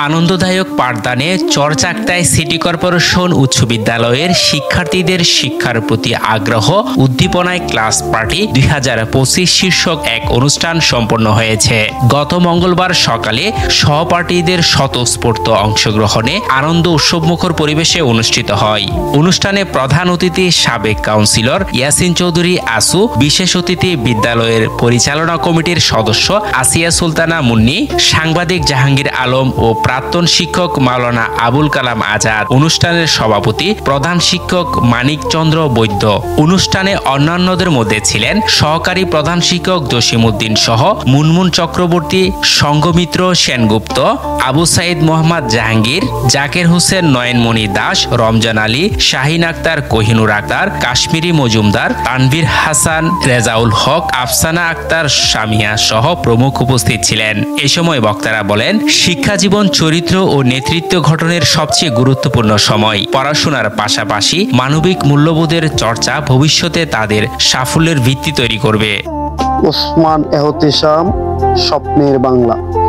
আনন্দদায়ক পাঠদানে চরচাকতায় city corporation উচ্চ বিদ্যালয়ের শিক্ষার্থীদের শিক্ষার প্রতি আগ্রহ উদ্দীপনায় ক্লাস পার্টি 2025 শীর্ষক এক অনুষ্ঠান সম্পন্ন হয়েছে। গত মঙ্গলবার সকালে সহপাঠীদের স্বতঃস্ফূর্ত অংশগ্রহণে আনন্দ উৎসবমুখর পরিবেশে অনুষ্ঠিত হয়। অনুষ্ঠানে প্রধান অতিথি সাবেক কাউন্সিলর ইয়াসিন চৌধুরী আসু, বিশেষ অতিথি বিদ্যালয়ের পরিচালনা কমিটির সদস্য আসিয়া সুলতানা মুন্নি, সাংবাদিক জাহাঙ্গীর আলম ও প্রাক্তন শিক্ষক মাওলানা আবুল কালাম আজাদ, অনুষ্ঠানের সভাপতি প্রধান শিক্ষক মানিক চন্দ্র বৈদ্য। অনুষ্ঠানে অন্যান্যদের মধ্যে ছিলেন সহকারী প্রধান শিক্ষক জসিমউদ্দিন সহ মুনমুন চক্রবর্তী, সঙ্গমিত্র সেনগুপ্ত, আবু সাইদ মোহাম্মদ জাহাঙ্গীর, জাকের হোসেন, নয়নমণি দাস, রমজান আলী, শাহিন আক্তার, কোহিনুর আক্তার, কাশ্মীরি মজুমদার, তানভীর হাসান, রেজাউল হক, আফসানা আক্তার, সামিয়া সহ প্রমুখ উপস্থিত ছিলেন। এ সময় বক্তারা বলেন, শিক্ষা জীবন চরিত্র ও নেতৃত্ব গঠনের সবচেয়ে গুরুত্বপূর্ণ সময়। পড়াশোনার পাশাপাশি মানবিক মূল্যবোধের চর্চা ভবিষ্যতে তাদের সাফল্যের ভিত্তি তৈরি করবে। ওসমান এহতেশাম, স্বপ্নের বাংলা।